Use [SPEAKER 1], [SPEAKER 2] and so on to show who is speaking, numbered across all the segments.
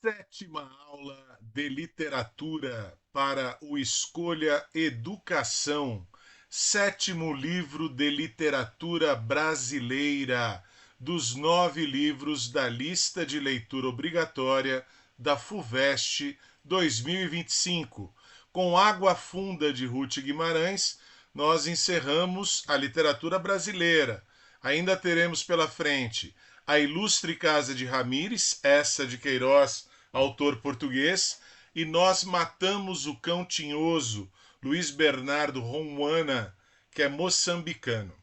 [SPEAKER 1] Sétima aula de literatura para o Escolha Educação. Sétimo livro de literatura brasileira, dos 9 livros da lista de leitura obrigatória da FUVEST 2025. Com Água Funda de Ruth Guimarães, nós encerramos a literatura brasileira. Ainda teremos pela frente A Ilustre Casa de Ramires, essa de Queiroz, autor português, e Nós Matamos o Cão Tinhoso, Luiz Bernardo Romuana, que é moçambicano.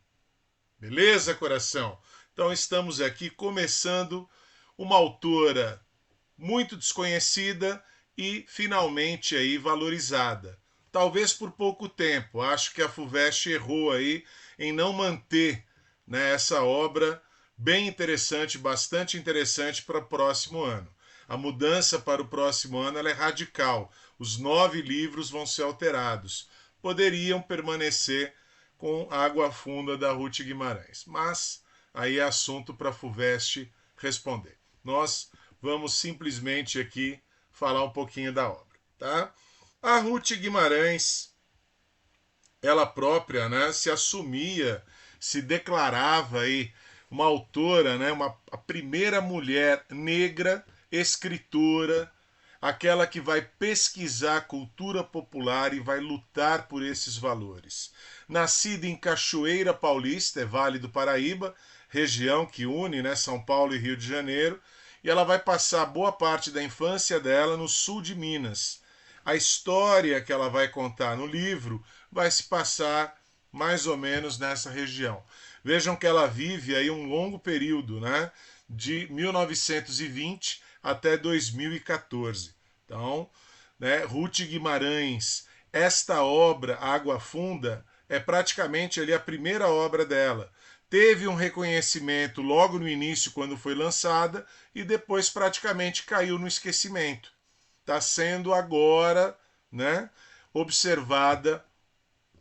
[SPEAKER 1] Beleza, coração? Então estamos aqui começando uma autora muito desconhecida e finalmente aí valorizada. Talvez por pouco tempo. Acho que a FUVEST errou aí em não manter, né, essa obra bem interessante, bastante interessante para o próximo ano. A mudança para o próximo ano ela é radical. Os 9 livros vão ser alterados. Poderiam permanecer com Água Funda da Ruth Guimarães. Mas aí é assunto para a FUVEST responder. Nós vamos simplesmente aqui falar um pouquinho da obra. Tá? A Ruth Guimarães, ela própria, né, se assumia, se declarava aí uma autora, né, a primeira mulher negra escritora, aquela que vai pesquisar a cultura popular e vai lutar por esses valores. Nascida em Cachoeira Paulista, é Vale do Paraíba, região que une, né, São Paulo e Rio de Janeiro, e ela vai passar boa parte da infância dela no sul de Minas. A história que ela vai contar no livro vai se passar mais ou menos nessa região. Vejam que ela vive aí um longo período, né, de 1920 até 2014. Então, né, Ruth Guimarães, esta obra, Água Funda, é praticamente ali a primeira obra dela. Teve um reconhecimento logo no início, quando foi lançada, e depois praticamente caiu no esquecimento. Está sendo agora, né, observada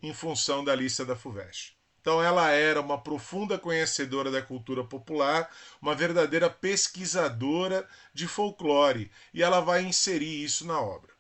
[SPEAKER 1] em função da lista da FUVEST. Então ela era uma profunda conhecedora da cultura popular, uma verdadeira pesquisadora de folclore, e ela vai inserir isso na obra.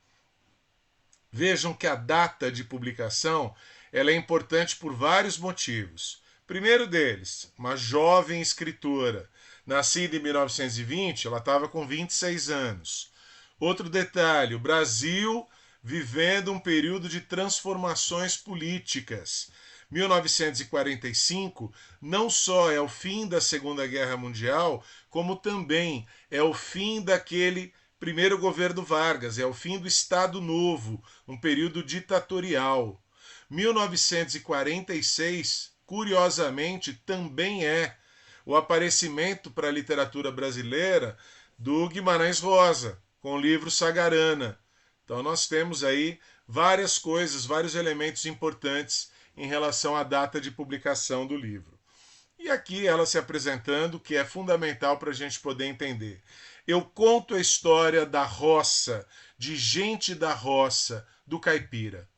[SPEAKER 1] Vejam que a data de publicação ela é importante por vários motivos. Primeiro deles, uma jovem escritora, nascida em 1920, ela estava com 26 anos. Outro detalhe, o Brasil vivendo um período de transformações políticas. 1945 não só é o fim da Segunda Guerra Mundial, como também é o fim daquele primeiro governo Vargas, é o fim do Estado Novo, um período ditatorial. 1946, curiosamente, também é o aparecimento para a literatura brasileira do Guimarães Rosa, com o livro Sagarana. Então nós temos aí várias coisas, vários elementos importantes em relação à data de publicação do livro. E aqui ela se apresentando, que é fundamental para a gente poder entender. Eu conto a história da roça, de gente da roça, do caipira.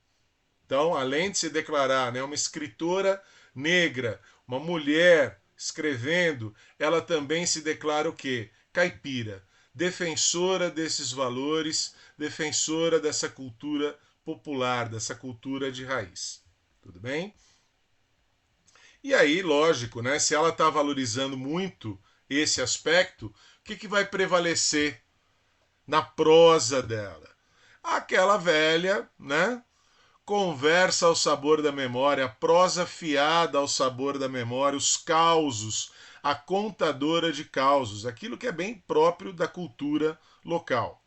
[SPEAKER 1] Então, além de se declarar, né, uma escritora negra, uma mulher escrevendo, ela também se declara o quê? Caipira, defensora desses valores, defensora dessa cultura popular, dessa cultura de raiz. Tudo bem? E aí, lógico, né, se ela está valorizando muito esse aspecto, o que vai prevalecer na prosa dela? Aquela velha, né, conversa ao sabor da memória, a prosa fiada ao sabor da memória, os causos, a contadora de causos, aquilo que é bem próprio da cultura local.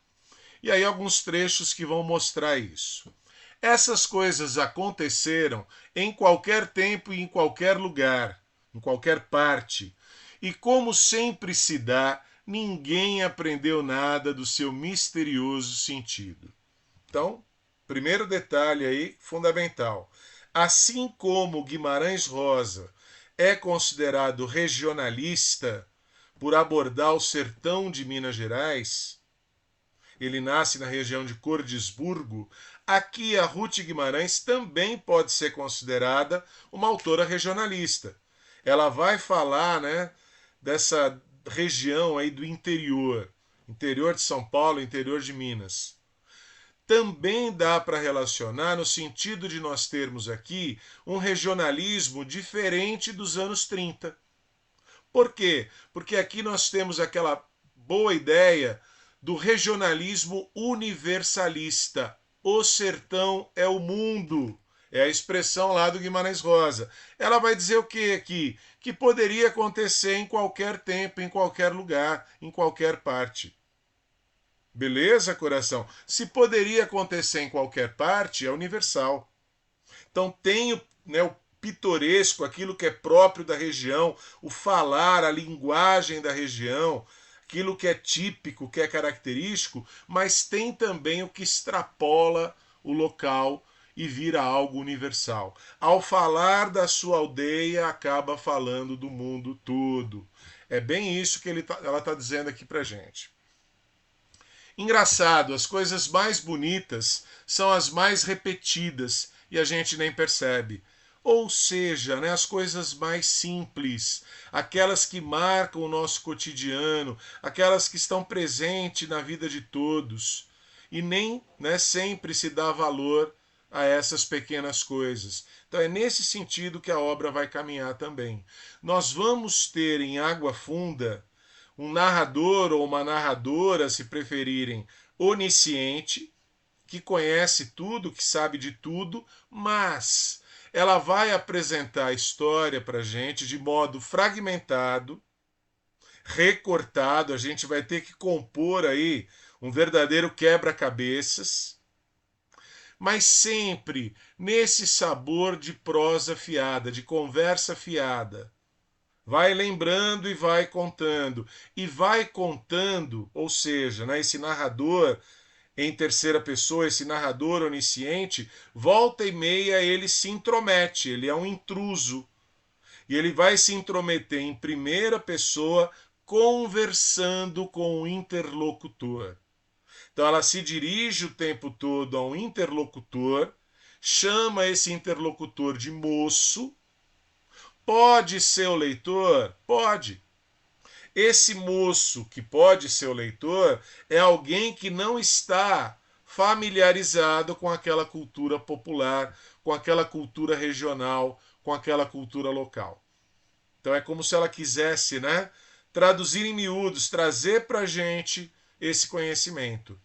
[SPEAKER 1] E aí alguns trechos que vão mostrar isso. Essas coisas aconteceram em qualquer tempo e em qualquer lugar, em qualquer parte. E como sempre se dá, ninguém aprendeu nada do seu misterioso sentido. Então, primeiro detalhe aí, fundamental. Assim como Guimarães Rosa é considerado regionalista por abordar o sertão de Minas Gerais, ele nasce na região de Cordisburgo, aqui a Ruth Guimarães também pode ser considerada uma autora regionalista. Ela vai falar, né, dessa região aí do interior. interior de São Paulo, interior de Minas. Também dá para relacionar no sentido de nós termos aqui um regionalismo diferente dos anos 30. Por quê? Porque aqui nós temos aquela boa ideia do regionalismo universalista. O sertão é o mundo. É a expressão lá do Guimarães Rosa. Ela vai dizer o que aqui? Que poderia acontecer em qualquer tempo, em qualquer lugar, em qualquer parte. Beleza, coração? Se poderia acontecer em qualquer parte, é universal. Então tem o pitoresco, aquilo que é próprio da região, o falar, a linguagem da região, aquilo que é típico, que é característico, mas tem também o que extrapola o local e vira algo universal. Ao falar da sua aldeia, acaba falando do mundo todo. É bem isso que ela está dizendo aqui para gente. Engraçado, as coisas mais bonitas são as mais repetidas e a gente nem percebe. Ou seja, né, as coisas mais simples, aquelas que marcam o nosso cotidiano, aquelas que estão presentes na vida de todos. E nem sempre se dá valor a essas pequenas coisas. Então é nesse sentido que a obra vai caminhar também. Nós vamos ter em Água Funda um narrador ou uma narradora, se preferirem, onisciente, que conhece tudo, que sabe de tudo, mas ela vai apresentar a história para a gente de modo fragmentado, recortado, a gente vai ter que compor aí um verdadeiro quebra-cabeças, mas sempre nesse sabor de prosa fiada, de conversa fiada. Vai lembrando e vai contando. E vai contando, ou seja, esse narrador em terceira pessoa, esse narrador onisciente, volta e meia ele se intromete, ele é um intruso. E ele vai se intrometer em primeira pessoa, conversando com o interlocutor. Então ela se dirige o tempo todo a um interlocutor, chama esse interlocutor de moço. Pode ser o leitor? Pode. Esse moço que pode ser o leitor é alguém que não está familiarizado com aquela cultura popular, com aquela cultura regional, com aquela cultura local. Então é como se ela quisesse, traduzir em miúdos, trazer para a gente esse conhecimento.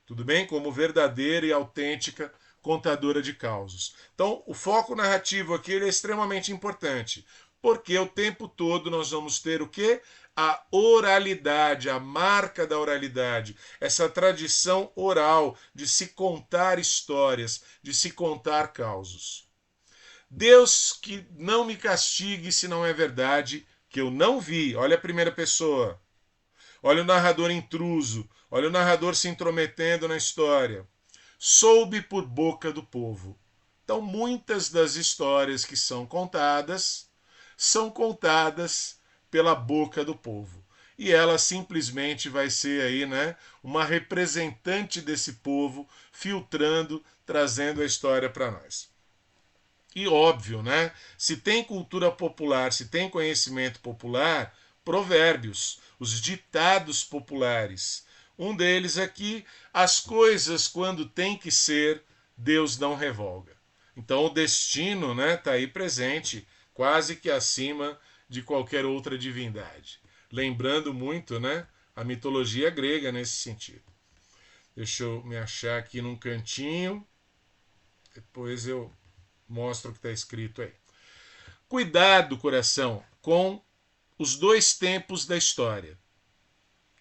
[SPEAKER 1] Tudo bem? Como verdadeira e autêntica contadora de causos. Então, o foco narrativo aqui é extremamente importante, porque o tempo todo nós vamos ter o quê? A oralidade, a marca da oralidade, essa tradição oral de se contar histórias, de se contar causos. Deus que não me castigue se não é verdade, que eu não vi. Olha a primeira pessoa. Olha o narrador intruso. Olha o narrador se intrometendo na história. Soube por boca do povo. Então, muitas das histórias que são contadas pela boca do povo. E ela simplesmente vai ser aí, uma representante desse povo, filtrando, trazendo a história para nós. E óbvio, se tem cultura popular, se tem conhecimento popular, provérbios, os ditados populares. Um deles aqui, as coisas quando tem que ser, Deus não revoga. Então o destino está aí presente, quase que acima de qualquer outra divindade. Lembrando muito a mitologia grega nesse sentido. Deixa eu me achar aqui num cantinho, depois eu mostro o que está escrito aí. Cuidado, coração, com os dois tempos da história.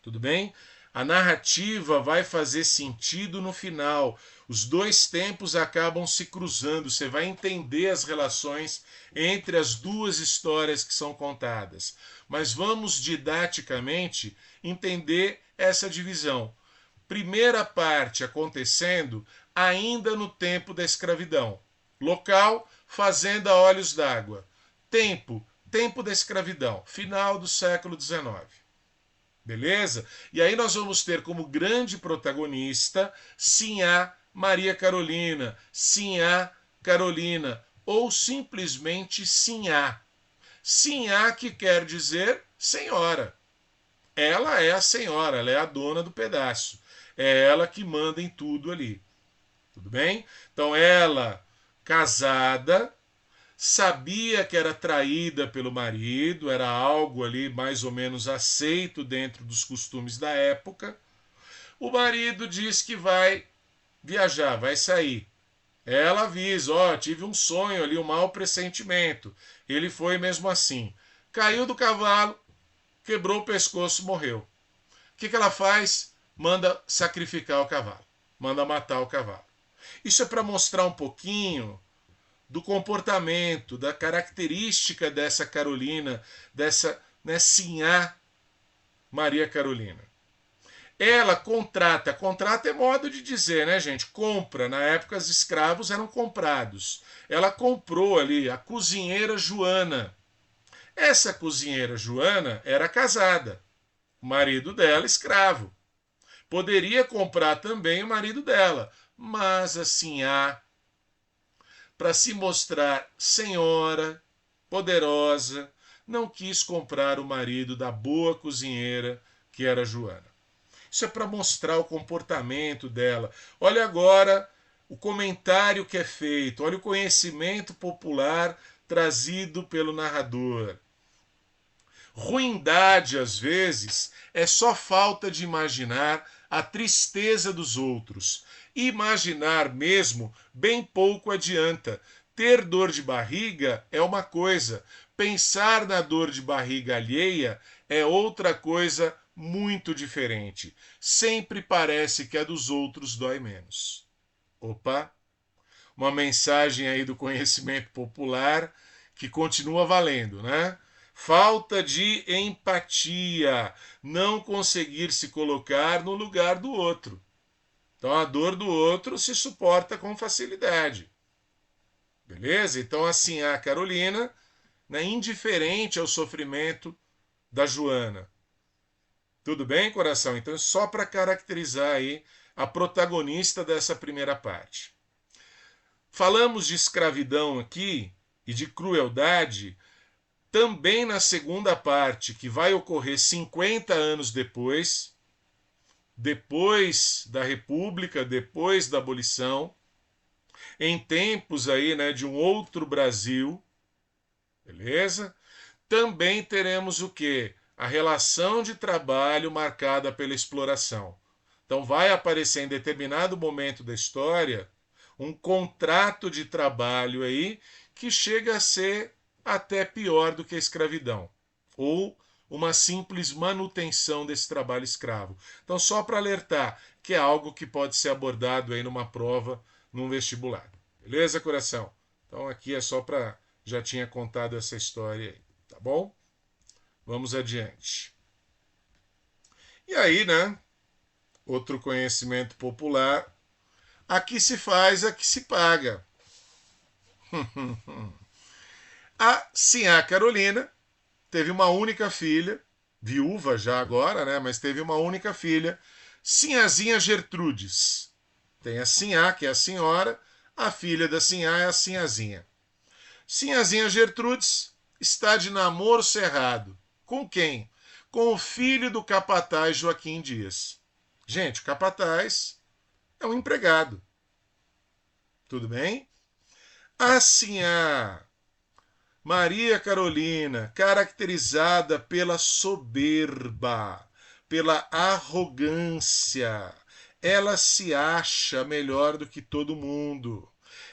[SPEAKER 1] Tudo bem? A narrativa vai fazer sentido no final. Os dois tempos acabam se cruzando. Você vai entender as relações entre as duas histórias que são contadas. Mas vamos didaticamente entender essa divisão. Primeira parte acontecendo ainda no tempo da escravidão. Local, fazenda Olhos d'Água. Tempo da escravidão, final do século XIX. Beleza? E aí nós vamos ter como grande protagonista Sinhá Maria Carolina, Sinhá Carolina, ou simplesmente Sinhá. Sinhá que quer dizer senhora. Ela é a senhora, ela é a dona do pedaço. É ela que manda em tudo ali. Tudo bem? Então ela, casada, sabia que era traída pelo marido, era algo ali mais ou menos aceito dentro dos costumes da época. O marido diz que vai viajar, vai sair. Ela avisa, ó, tive um sonho ali, um mau pressentimento. Ele foi mesmo assim. Caiu do cavalo, quebrou o pescoço, morreu. O que ela faz? Manda sacrificar o cavalo, manda matar o cavalo. Isso é para mostrar um pouquinho do comportamento, da característica dessa Carolina, dessa Sinhá Maria Carolina. Ela contrata é modo de dizer, né, gente? Compra. Na época, os escravos eram comprados. Ela comprou ali a cozinheira Joana. Essa cozinheira Joana era casada. O marido dela, escravo. Poderia comprar também o marido dela, mas assim, para se mostrar senhora, poderosa, não quis comprar o marido da boa cozinheira que era Joana. Isso é para mostrar o comportamento dela. Olha agora o comentário que é feito, olha o conhecimento popular trazido pelo narrador. Ruindade, às vezes, é só falta de imaginar a tristeza dos outros. Imaginar mesmo bem pouco adianta. Ter dor de barriga é uma coisa, pensar na dor de barriga alheia é outra coisa muito diferente. Sempre parece que a dos outros dói menos. Opa! Uma mensagem aí do conhecimento popular que continua valendo, né? Falta de empatia, não conseguir se colocar no lugar do outro. Então a dor do outro se suporta com facilidade. Beleza? Então assim, a Carolina, né, indiferente ao sofrimento da Joana. Tudo bem, coração? Então só para caracterizar aí a protagonista dessa primeira parte. Falamos de escravidão aqui e de crueldade também na segunda parte, que vai ocorrer 50 anos depois da República, depois da abolição, em tempos aí, né, de um outro Brasil, beleza? Também teremos o quê? A relação de trabalho marcada pela exploração. Então vai aparecer em determinado momento da história um contrato de trabalho aí que chega a ser até pior do que a escravidão, ou uma simples manutenção desse trabalho escravo. Então, só para alertar que é algo que pode ser abordado aí numa prova, num vestibular. Beleza, coração? Então, aqui é só para... Já tinha contado essa história aí, tá bom? Vamos adiante. E aí, né? Outro conhecimento popular. Aqui se faz, aqui se paga. A Sinhá Carolina teve uma única filha, viúva já agora, né? Mas teve uma única filha, Sinhazinha Gertrudes. Tem a Sinhá, que é a senhora, a filha da Sinhá é a Sinhazinha. Sinhazinha Gertrudes está de namoro cerrado. Com quem? Com o filho do capataz Joaquim Dias. Gente, o capataz é um empregado. Tudo bem? A Sinhá Maria Carolina, caracterizada pela soberba, pela arrogância. Ela se acha melhor do que todo mundo.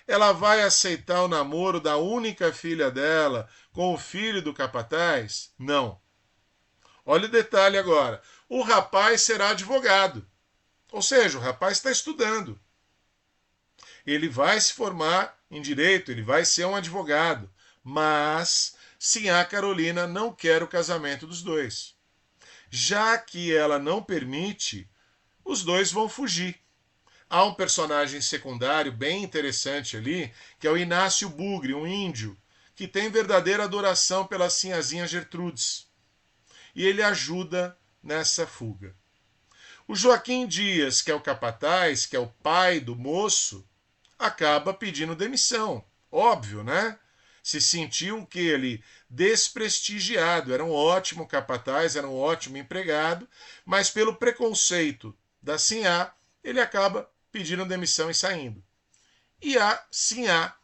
[SPEAKER 1] Ela vai aceitar o namoro da única filha dela com o filho do capataz? Não. Olha o detalhe agora. O rapaz será advogado. Ou seja, o rapaz está estudando. Ele vai se formar em direito, ele vai ser um advogado. Mas Sinhá Carolina não quer o casamento dos dois. Já que ela não permite, os dois vão fugir. Há um personagem secundário bem interessante ali, que é o Inácio Bugre, um índio, que tem verdadeira adoração pela Sinhazinha Gertrudes. E ele ajuda nessa fuga. O Joaquim Dias, que é o capataz, que é o pai do moço, acaba pedindo demissão. Óbvio, né? Se sentiam que ele desprestigiado, era um ótimo capataz, era um ótimo empregado, mas pelo preconceito da Sinhá, ele acaba pedindo demissão e saindo. E a Sinhá,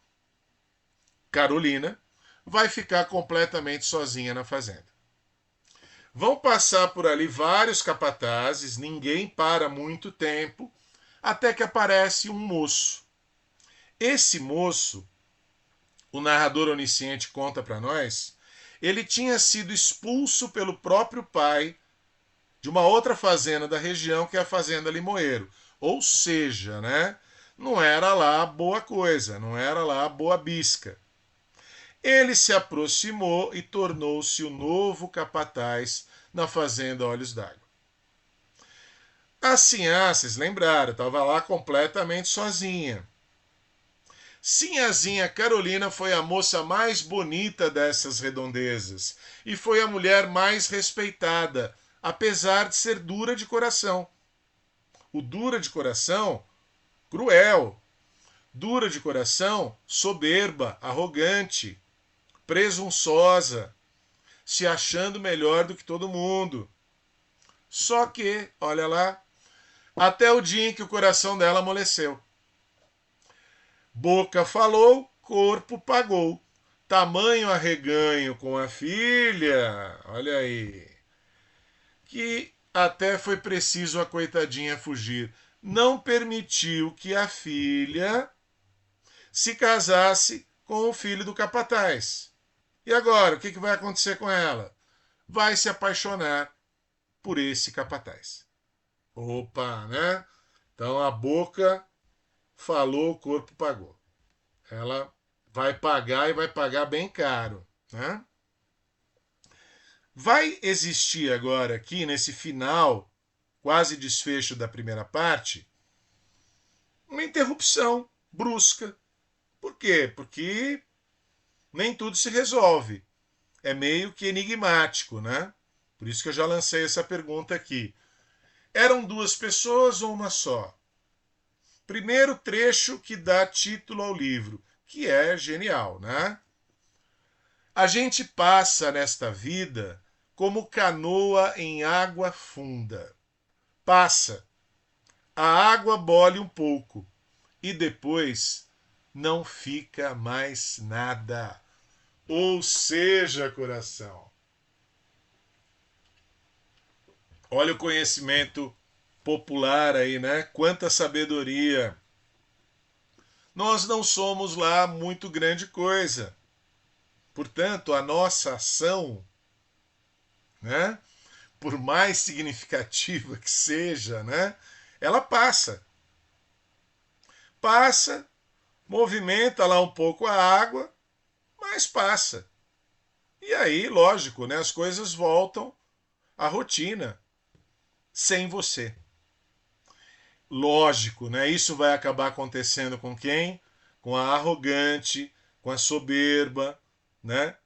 [SPEAKER 1] Carolina, vai ficar completamente sozinha na fazenda. Vão passar por ali vários capatazes, ninguém para muito tempo, até que aparece um moço. Esse moço, o narrador onisciente conta para nós, ele tinha sido expulso pelo próprio pai de uma outra fazenda da região, que é a Fazenda Limoeiro. Ou seja, né, não era lá boa coisa, não era lá boa bisca. Ele se aproximou e tornou-se o novo capataz na Fazenda Olhos d'Água. A Sinhá, vocês lembraram, estava lá completamente sozinha. Sinhazinha Carolina foi a moça mais bonita dessas redondezas e foi a mulher mais respeitada, apesar de ser dura de coração. O dura de coração, cruel. Dura de coração, soberba, arrogante, presunçosa, se achando melhor do que todo mundo. Só que, olha lá, até o dia em que o coração dela amoleceu. Boca falou, corpo pagou. Tamanho arreganho com a filha, olha aí, que até foi preciso a coitadinha fugir. Não permitiu que a filha se casasse com o filho do capataz. E agora, o que vai acontecer com ela? Vai se apaixonar por esse capataz. Opa, né? Então a boca falou, o corpo pagou. Ela vai pagar e vai pagar bem caro, né? Vai existir agora aqui, nesse final, quase desfecho da primeira parte, uma interrupção brusca. Por quê? Porque nem tudo se resolve. É meio que enigmático, né? Por isso que eu já lancei essa pergunta aqui. Eram duas pessoas ou uma só? Primeiro trecho que dá título ao livro, que é genial, né? A gente passa nesta vida como canoa em água funda. Passa, a água bole um pouco e depois não fica mais nada. Ou seja, coração, olha o conhecimento popular aí, né? Quanta sabedoria. Nós não somos lá muito grande coisa. Portanto, a nossa ação, né, por mais significativa que seja, né, ela passa. Passa, movimenta lá um pouco a água, mas passa. E aí, lógico, né, as coisas voltam à rotina sem você. Lógico, né? Isso vai acabar acontecendo com quem? Com a arrogante, com a soberba, né?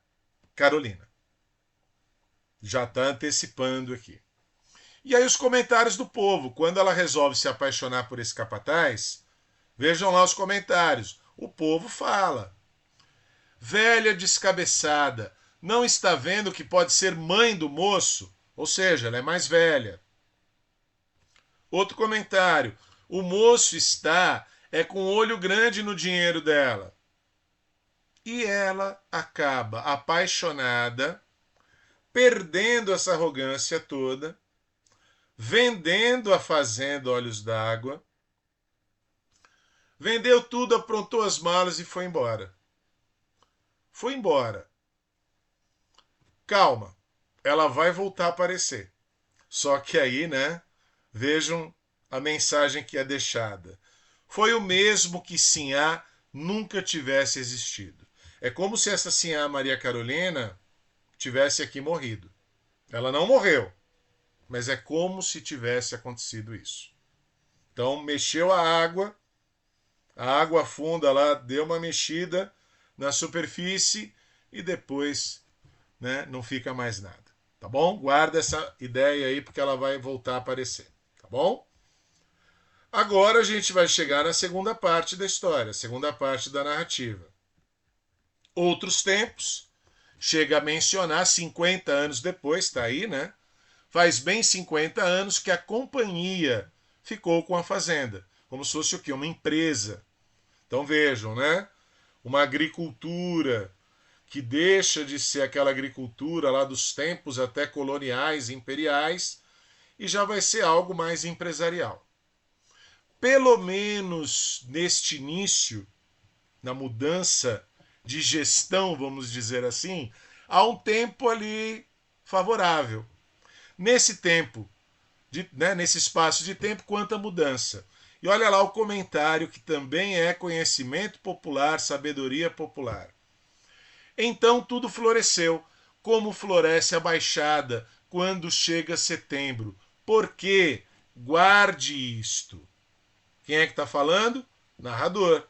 [SPEAKER 1] Carolina. Já está antecipando aqui. E aí os comentários do povo. Quando ela resolve se apaixonar por esse capataz, vejam lá os comentários. O povo fala. Velha descabeçada, não está vendo que pode ser mãe do moço? Ou seja, ela é mais velha. Outro comentário. O moço está com um olho grande no dinheiro dela. E ela acaba apaixonada, perdendo essa arrogância toda, vendendo a fazenda Olhos d'Água, vendeu tudo, aprontou as malas e foi embora. Foi embora. Calma, ela vai voltar a aparecer. Só que aí, né, vejam a mensagem que é deixada. Foi o mesmo que Sinhá nunca tivesse existido. É como se essa Sinhá Maria Carolina tivesse aqui morrido. Ela não morreu, mas é como se tivesse acontecido isso. Então mexeu a água funda lá, deu uma mexida na superfície e depois, né, não fica mais nada. Tá bom? Guarda essa ideia aí porque ela vai voltar a aparecer. Tá bom? Agora a gente vai chegar na segunda parte da história, segunda parte da narrativa. Outros tempos, chega a mencionar 50 anos depois, está aí, né? Faz bem 50 anos que a companhia ficou com a fazenda, como se fosse o quê? Uma empresa. Então vejam, né? Uma agricultura que deixa de ser aquela agricultura lá dos tempos até coloniais, imperiais, e já vai ser algo mais empresarial. Pelo menos neste início, na mudança de gestão, vamos dizer assim, há um tempo ali favorável. Nesse tempo, nesse espaço de tempo, quanta mudança. E olha lá o comentário, que também é conhecimento popular, sabedoria popular. Então tudo floresceu, como floresce a Baixada quando chega setembro. Por quê? Guarde isto. Quem é que está falando? Narrador.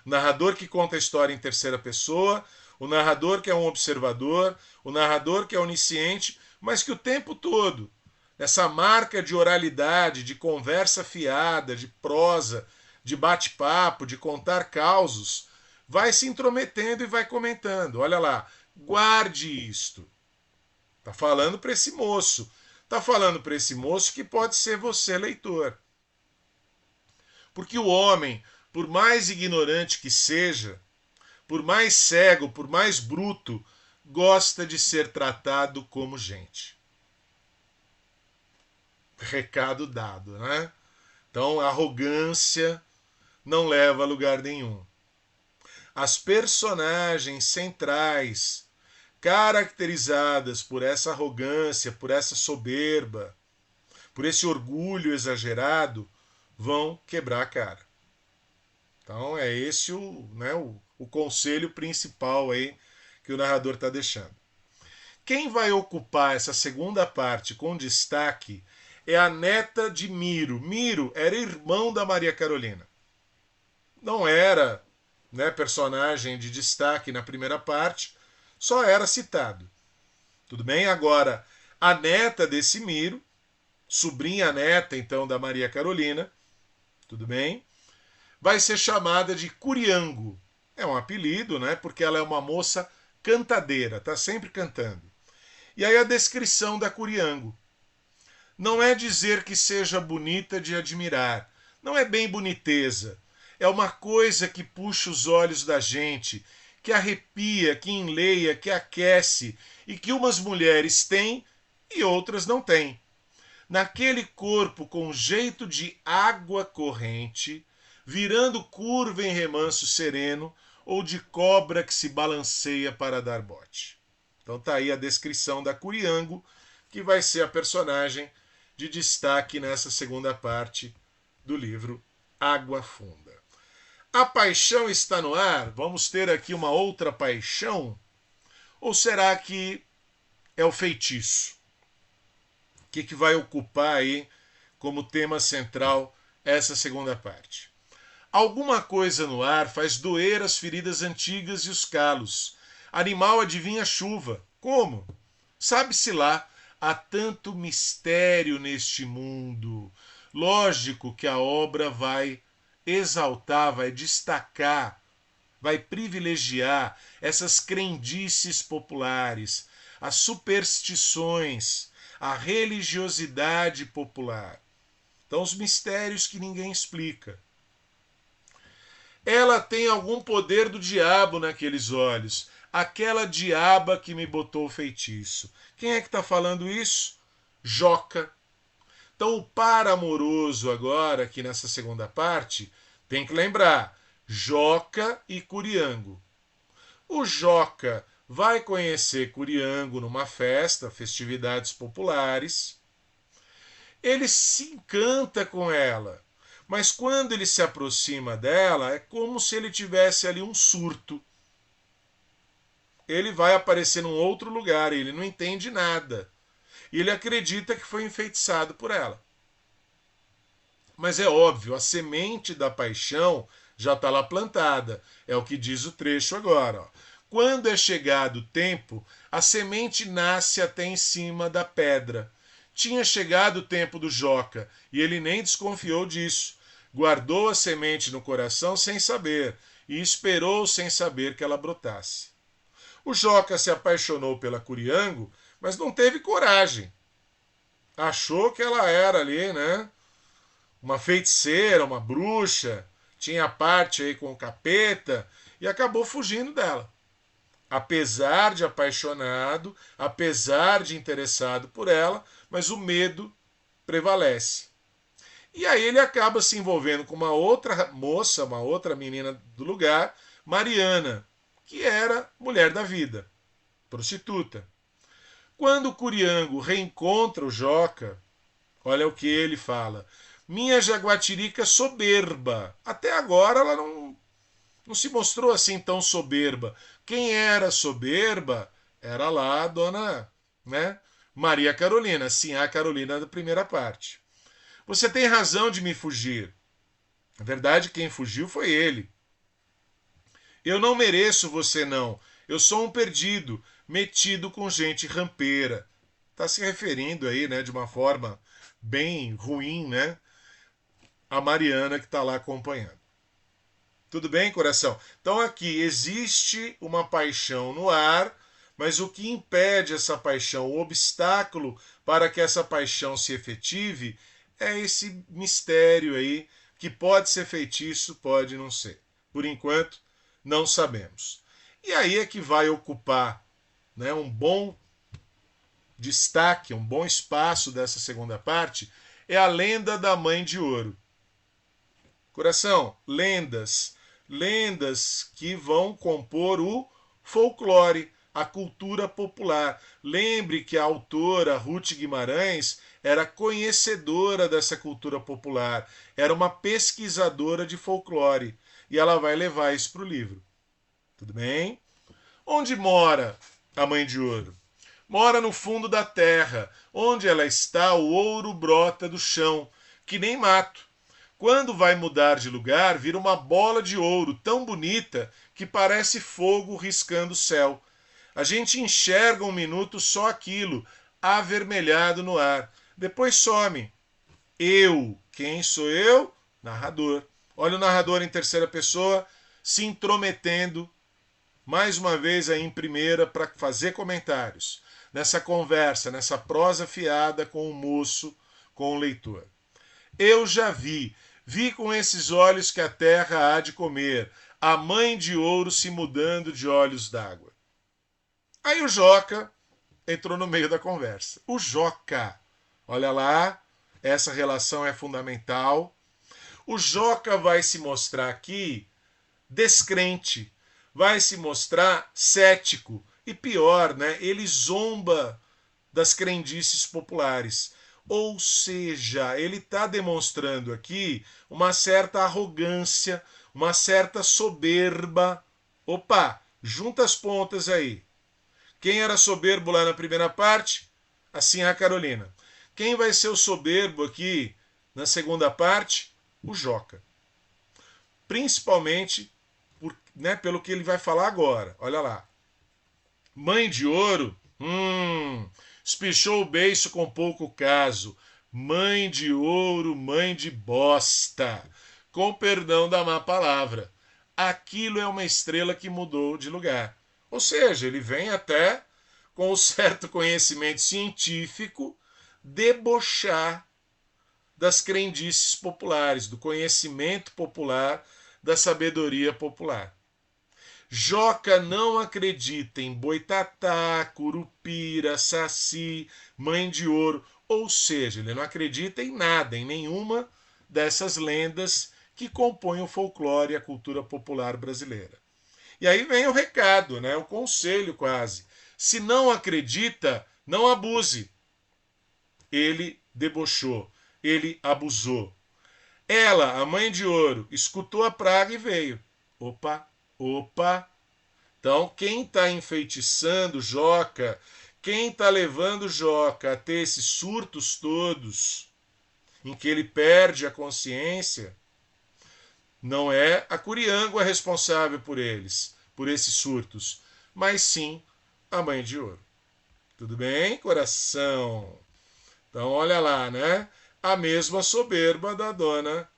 [SPEAKER 1] O narrador que conta a história em terceira pessoa, o narrador que é um observador, o narrador que é onisciente, mas que o tempo todo, essa marca de oralidade, de conversa fiada, de prosa, de bate-papo, de contar causos, vai se intrometendo e vai comentando. Olha lá, guarde isto. Está falando para esse moço. Está falando para esse moço que pode ser você, leitor. Porque o homem, por mais ignorante que seja, por mais cego, por mais bruto, gosta de ser tratado como gente. Recado dado, né? Então, arrogância não leva a lugar nenhum. As personagens centrais, caracterizadas por essa arrogância, por essa soberba, por esse orgulho exagerado, vão quebrar a cara. Então é esse o conselho principal aí que o narrador está deixando. Quem vai ocupar essa segunda parte com destaque é a neta de Miro. Miro era irmão da Maria Carolina. Não era, né, personagem de destaque na primeira parte, só era citado. Tudo bem? Agora, a neta desse Miro, sobrinha neta então da Maria Carolina, tudo bem? Vai ser chamada de Curiango. É um apelido, né? Porque ela é uma moça cantadeira, tá sempre cantando. E aí a descrição da Curiango. Não é dizer que seja bonita de admirar. Não é bem boniteza. É uma coisa que puxa os olhos da gente, que arrepia, que enleia, que aquece e que umas mulheres têm e outras não têm. Naquele corpo com jeito de água corrente, virando curva em remanso sereno, ou de cobra que se balanceia para dar bote. Então tá aí a descrição da Curiango, que vai ser a personagem de destaque nessa segunda parte do livro Água Funda. A paixão está no ar? Vamos ter aqui uma outra paixão? Ou será que é o feitiço? O que vai ocupar aí como tema central essa segunda parte? Alguma coisa no ar faz doer as feridas antigas e os calos. Animal adivinha a chuva. Como? Sabe-se lá, há tanto mistério neste mundo. Lógico que a obra vai exaltar, vai destacar, vai privilegiar essas crendices populares, as superstições, a religiosidade popular. Então, os mistérios que ninguém explica. Ela tem algum poder do diabo naqueles olhos. Aquela diaba que me botou o feitiço. Quem é que está falando isso? Joca. Então o par amoroso agora, aqui nessa segunda parte, tem que lembrar, Joca e Curiango. O Joca vai conhecer Curiango numa festa, festividades populares. Ele se encanta com ela. Mas quando ele se aproxima dela, é como se ele tivesse ali um surto. Ele vai aparecer num outro lugar, ele não entende nada. E ele acredita que foi enfeitiçado por ela. Mas é óbvio, a semente da paixão já está lá plantada. É o que diz o trecho agora. Ó. Quando é chegado o tempo, a semente nasce até em cima da pedra. Tinha chegado o tempo do Joca, e ele nem desconfiou disso. Guardou a semente no coração sem saber, e esperou sem saber que ela brotasse. O Joca se apaixonou pela Curiango, mas não teve coragem. Achou que ela era ali, né? Uma feiticeira, uma bruxa, tinha parte aí com o capeta e acabou fugindo dela. Apesar de apaixonado, apesar de interessado por ela, mas o medo prevalece. E aí ele acaba se envolvendo com uma outra moça, uma outra menina do lugar, Mariana, que era mulher da vida, prostituta. Quando o Curiango reencontra o Joca, olha o que ele fala. Minha jaguatirica soberba. Até agora ela não se mostrou assim tão soberba. Quem era soberba era lá a dona, né, Maria Carolina, sim, a Carolina da primeira parte. Você tem razão de me fugir. Na verdade, quem fugiu foi ele. Eu não mereço você, não. Eu sou um perdido, metido com gente rampeira. Está se referindo aí, né, de uma forma bem ruim, né, a Mariana que está lá acompanhando. Tudo bem, coração? Então aqui existe uma paixão no ar, mas o que impede essa paixão, o obstáculo para que essa paixão se efetive, é esse mistério aí, que pode ser feitiço, pode não ser. Por enquanto, não sabemos. E aí é que vai ocupar, né, um bom destaque, um bom espaço dessa segunda parte, é a lenda da Mãe de Ouro. Coração, lendas. Lendas que vão compor o folclore, a cultura popular. Lembre que a autora Ruth Guimarães era conhecedora dessa cultura popular, era uma pesquisadora de folclore, e ela vai levar isso para o livro. Tudo bem? Onde mora a Mãe de Ouro? Mora no fundo da terra. Onde ela está, o ouro brota do chão, que nem mato. Quando vai mudar de lugar, vira uma bola de ouro tão bonita que parece fogo riscando o céu. A gente enxerga um minuto só aquilo, avermelhado no ar. Depois some. Eu. Quem sou eu? Narrador. Olha o narrador em terceira pessoa se intrometendo, mais uma vez aí em primeira, para fazer comentários. Nessa conversa, nessa prosa fiada com o moço, com o leitor. Eu já vi com esses olhos que a terra há de comer, a mãe de ouro se mudando de olhos d'água. Aí o Joca entrou no meio da conversa. O Joca, olha lá, essa relação é fundamental. O Joca vai se mostrar aqui descrente, vai se mostrar cético e pior, né? Ele zomba das crendices populares. Ou seja, ele está demonstrando aqui uma certa arrogância, uma certa soberba. Opa, junta as pontas aí. Quem era soberbo lá na primeira parte? Assim a Carolina. Quem vai ser o soberbo aqui na segunda parte? O Joca. Principalmente né, pelo que ele vai falar agora. Olha lá. Mãe de Ouro, espichou o beiço com pouco caso. Mãe de ouro, mãe de bosta. Com perdão da má palavra. Aquilo é uma estrela que mudou de lugar. Ou seja, ele vem até, com um certo conhecimento científico, debochar das crendices populares, do conhecimento popular, da sabedoria popular. Joca não acredita em boitatá, curupira, saci, mãe de ouro. Ou seja, ele não acredita em nada, em nenhuma dessas lendas que compõem o folclore e a cultura popular brasileira. E aí vem o recado, né? O conselho quase. Se não acredita, não abuse. Ele debochou, ele abusou. Ela, a mãe de ouro, escutou a praga e veio. Opa. Então, quem está enfeitiçando Joca, quem está levando Joca a ter esses surtos todos, em que ele perde a consciência, não é a Curiango a responsável por eles, por esses surtos, mas sim a Mãe de Ouro. Tudo bem, coração? Então, olha lá, né? A mesma soberba da dona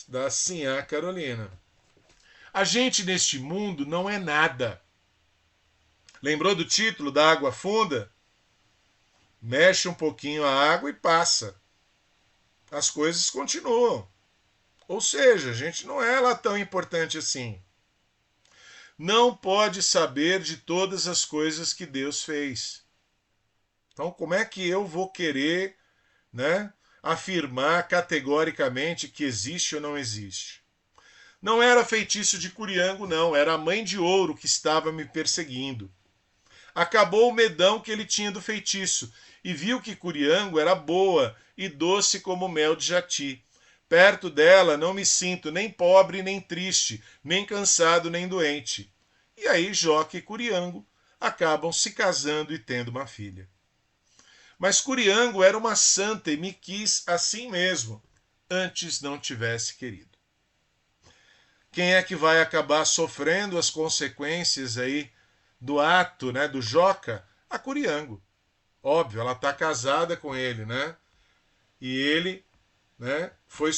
[SPEAKER 1] da Sinhá Carolina. A gente neste mundo não é nada. Lembrou do título da água funda? Mexe um pouquinho a água e passa. As coisas continuam. Ou seja, a gente não é lá tão importante assim. Não pode saber de todas as coisas que Deus fez. Então, como é que eu vou querer, né, afirmar categoricamente que existe ou não existe? Não era feitiço de Curiango, não. Era a mãe de ouro que estava me perseguindo. Acabou o medão que ele tinha do feitiço e viu que Curiango era boa e doce como mel de jati. Perto dela não me sinto nem pobre nem triste, nem cansado nem doente. E aí Joca e Curiango acabam se casando e tendo uma filha. Mas Curiango era uma santa e me quis assim mesmo, antes não tivesse querido. Quem é que vai acabar sofrendo as consequências aí do ato, né, do Joca? A Curiango. Óbvio, ela está casada com ele, né? E ele, né, foi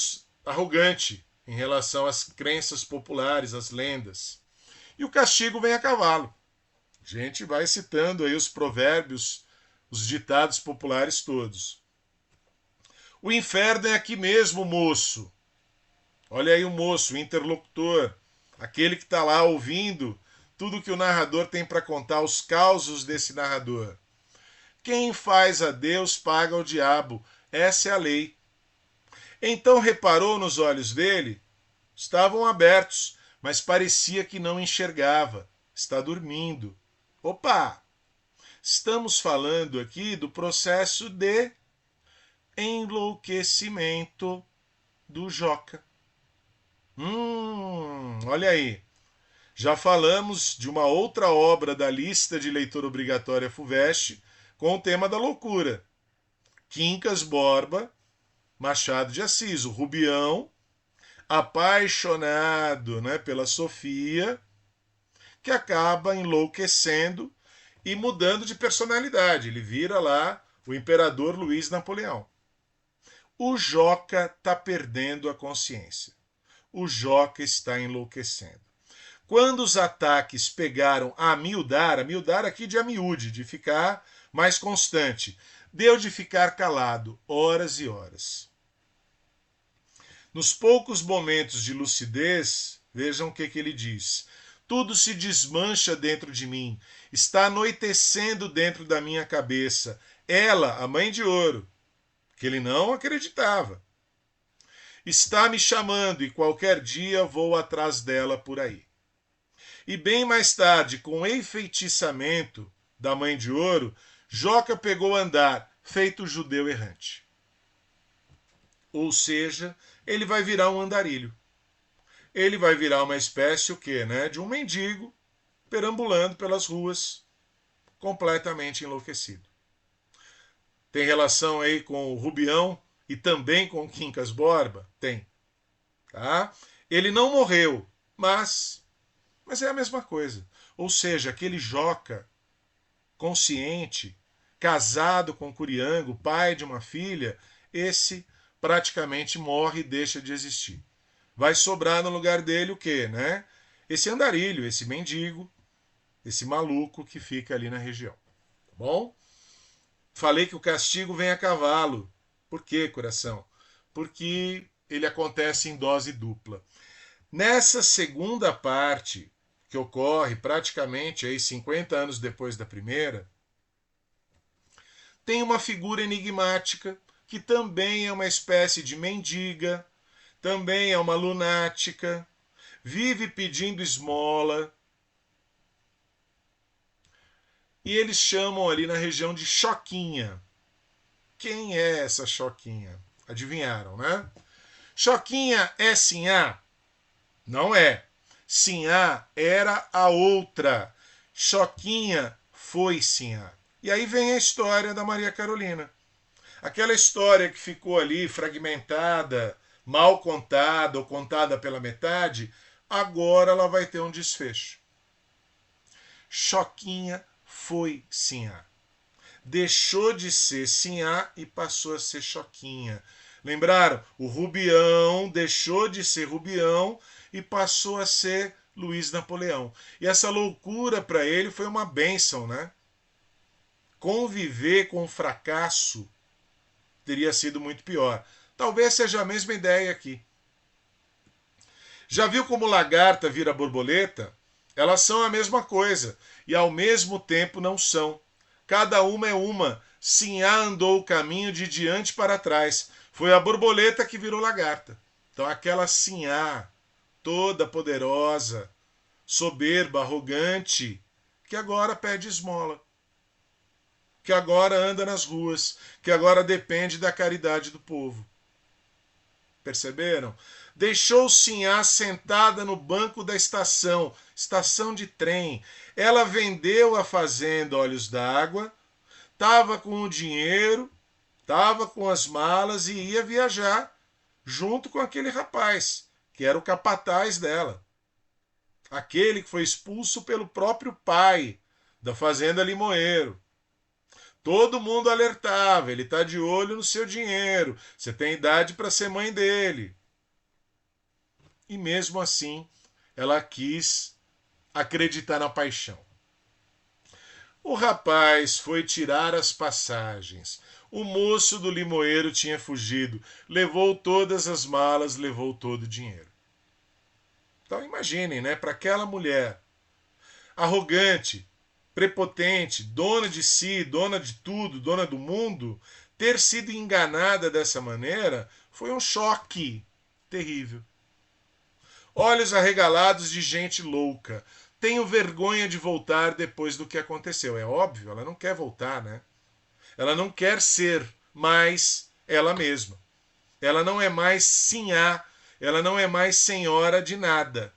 [SPEAKER 1] arrogante em relação às crenças populares, às lendas. E o castigo vem a cavalo. A gente vai citando aí os provérbios, os ditados populares todos. O inferno é aqui mesmo, moço. Olha aí o moço, o interlocutor, aquele que está lá ouvindo tudo que o narrador tem para contar, os causos desse narrador. Quem faz a Deus paga ao diabo. Essa é a lei. Então reparou nos olhos dele? Estavam abertos, mas parecia que não enxergava. Está dormindo. Opa! Estamos falando aqui do processo de enlouquecimento do Joca. Olha aí. Já falamos de uma outra obra da lista de leitura obrigatória FUVEST com o tema da loucura. Quincas Borba, Machado de Assis, o Rubião, apaixonado, né, pela Sofia, que acaba enlouquecendo e mudando de personalidade. Ele vira lá o imperador Luiz Napoleão. O Joca está perdendo a consciência. O Joca está enlouquecendo. Quando os ataques pegaram a miudar aqui de amiúde, de ficar mais constante, deu de ficar calado horas e horas. Nos poucos momentos de lucidez, vejam o que ele diz. Tudo se desmancha dentro de mim, está anoitecendo dentro da minha cabeça. Ela, a mãe de ouro, que ele não acreditava, está me chamando e qualquer dia vou atrás dela por aí. E bem mais tarde, com o enfeitiçamento da mãe de ouro, Joca pegou a andar, feito judeu errante. Ou seja, ele vai virar um andarilho. Ele vai virar uma espécie, o quê, né, de um mendigo perambulando pelas ruas, completamente enlouquecido. Tem relação aí com o Rubião e também com o Quincas Borba? Tem. Tá? Ele não morreu, mas é a mesma coisa. Ou seja, aquele Joca consciente, casado com Curiango, pai de uma filha, esse praticamente morre e deixa de existir. Vai sobrar no lugar dele o quê, né? Esse andarilho, esse mendigo, esse maluco que fica ali na região. Tá bom? Falei que o castigo vem a cavalo. Por quê, coração? Porque ele acontece em dose dupla. Nessa segunda parte, que ocorre praticamente aí 50 anos depois da primeira, tem uma figura enigmática que também é uma espécie de mendiga, também é uma lunática, vive pedindo esmola. E eles chamam ali na região de Choquinha. Quem é essa Choquinha? Adivinharam, né? Choquinha é Sinhá? Não é. Sinhá era a outra. Choquinha foi Sinhá. E aí vem a história da Maria Carolina. Aquela história que ficou ali fragmentada, mal contada ou contada pela metade, agora ela vai ter um desfecho. Choquinha foi Sinhá. Deixou de ser Sinhá e passou a ser Choquinha. Lembraram? O Rubião deixou de ser Rubião e passou a ser Luiz Napoleão. E essa loucura para ele foi uma bênção, né? Conviver com o fracasso teria sido muito pior. Talvez seja a mesma ideia aqui. Já viu como lagarta vira borboleta? Elas são a mesma coisa e ao mesmo tempo não são. Cada uma é uma. Sinhá andou o caminho de diante para trás. Foi a borboleta que virou lagarta. Então aquela Sinhá, toda poderosa, soberba, arrogante, que agora pede esmola, que agora anda nas ruas, que agora depende da caridade do povo. Perceberam? Deixou Sinhá sentada no banco da estação de trem. Ela vendeu a fazenda Olhos d'Água, estava com o dinheiro, estava com as malas e ia viajar junto com aquele rapaz, que era o capataz dela. Aquele que foi expulso pelo próprio pai da fazenda Limoeiro. Todo mundo alertava, ele está de olho no seu dinheiro, você tem idade para ser mãe dele. E mesmo assim, ela quis acreditar na paixão. O rapaz foi tirar as passagens. O moço do limoeiro tinha fugido, levou todas as malas, levou todo o dinheiro. Então imaginem, né, para aquela mulher arrogante, prepotente, dona de si, dona de tudo, dona do mundo, ter sido enganada dessa maneira foi um choque terrível. Olhos arregalados de gente louca. Tenho vergonha de voltar depois do que aconteceu. É óbvio, ela não quer voltar, né? Ela não quer ser mais ela mesma. Ela não é mais Sinhá, ela não é mais senhora de nada.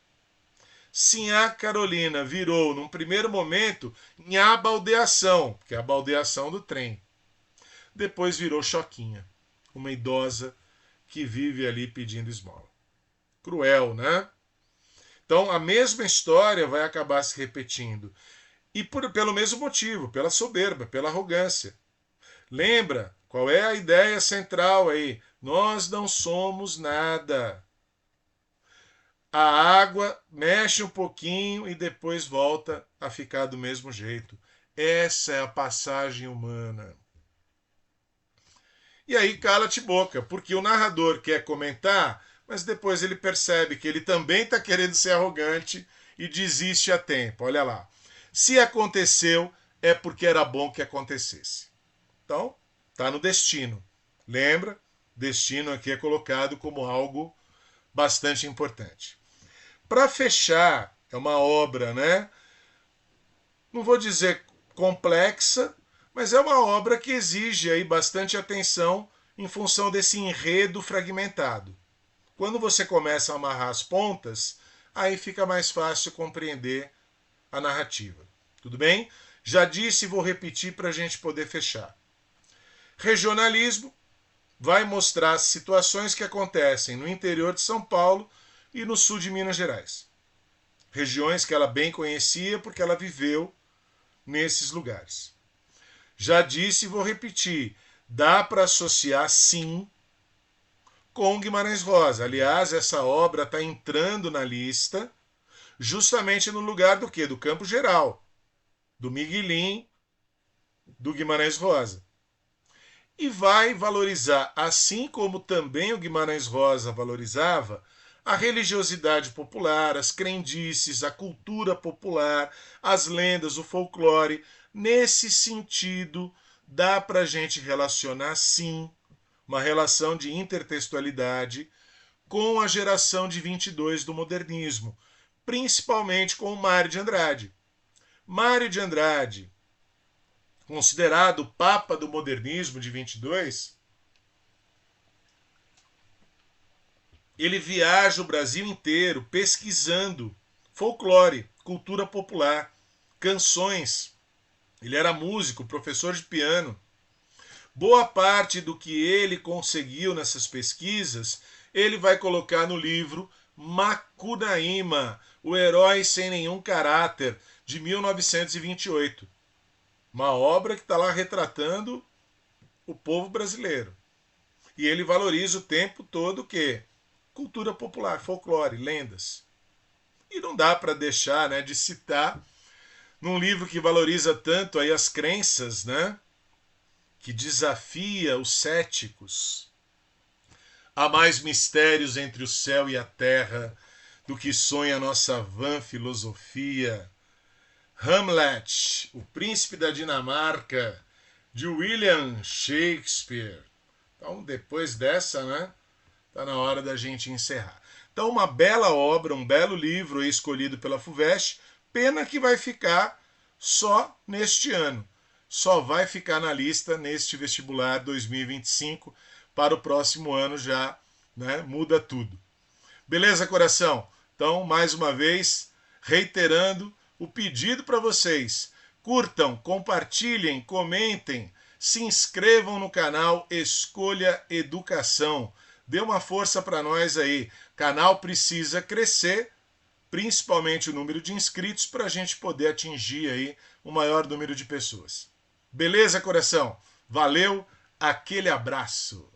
[SPEAKER 1] Sinhá Carolina virou, num primeiro momento, Nhá Baldeação, que é a baldeação do trem. Depois virou Choquinha, uma idosa que vive ali pedindo esmola. Cruel, né? Então a mesma história vai acabar se repetindo. E pelo mesmo motivo, pela soberba, pela arrogância. Lembra qual é a ideia central aí? Nós não somos nada. A água mexe um pouquinho e depois volta a ficar do mesmo jeito. Essa é a passagem humana. E aí cala-te boca, porque o narrador quer comentar, mas depois ele percebe que ele também está querendo ser arrogante e desiste a tempo. Olha lá. Se aconteceu, é porque era bom que acontecesse. Então, está no destino. Lembra? Destino aqui é colocado como algo bastante importante. Para fechar, é uma obra, né? Não vou dizer complexa, mas é uma obra que exige aí bastante atenção em função desse enredo fragmentado. Quando você começa a amarrar as pontas, aí fica mais fácil compreender a narrativa. Tudo bem? Já disse e vou repetir para a gente poder fechar. Regionalismo vai mostrar situações que acontecem no interior de São Paulo e no sul de Minas Gerais. Regiões que ela bem conhecia porque ela viveu nesses lugares. Já disse e vou repetir, dá para associar sim com Guimarães Rosa. Aliás, essa obra está entrando na lista justamente no lugar do quê? Do Campo Geral, do Miguelim, do Guimarães Rosa. E vai valorizar, assim como também o Guimarães Rosa valorizava, a religiosidade popular, as crendices, a cultura popular, as lendas, o folclore. Nesse sentido, dá para a gente relacionar, sim, uma relação de intertextualidade com a geração de 22 do modernismo, principalmente com o Mário de Andrade. Mário de Andrade, considerado o papa do modernismo de 22, ele viaja o Brasil inteiro pesquisando folclore, cultura popular, canções. Ele era músico, professor de piano. Boa parte do que ele conseguiu nessas pesquisas, ele vai colocar no livro Macunaíma, o herói sem nenhum caráter, de 1928. Uma obra que está lá retratando o povo brasileiro. E ele valoriza o tempo todo o quê? Cultura popular, folclore, lendas. E não dá para deixar, né, de citar num livro que valoriza tanto aí as crenças, né, que desafia os céticos. Há mais mistérios entre o céu e a terra do que sonha a nossa vã filosofia. Hamlet, o príncipe da Dinamarca, de William Shakespeare. Então, depois dessa, né, tá na hora da gente encerrar. Então, uma bela obra, um belo livro escolhido pela FUVEST. Pena que vai ficar só neste ano. Só vai ficar na lista neste vestibular 2025. Para o próximo ano já, né, muda tudo. Beleza, coração? Então, mais uma vez, reiterando o pedido para vocês. Curtam, compartilhem, comentem, se inscrevam no canal Escolha Educação. Dê uma força para nós aí. O canal precisa crescer, principalmente o número de inscritos, para a gente poder atingir aí o maior número de pessoas. Beleza, coração? Valeu, aquele abraço.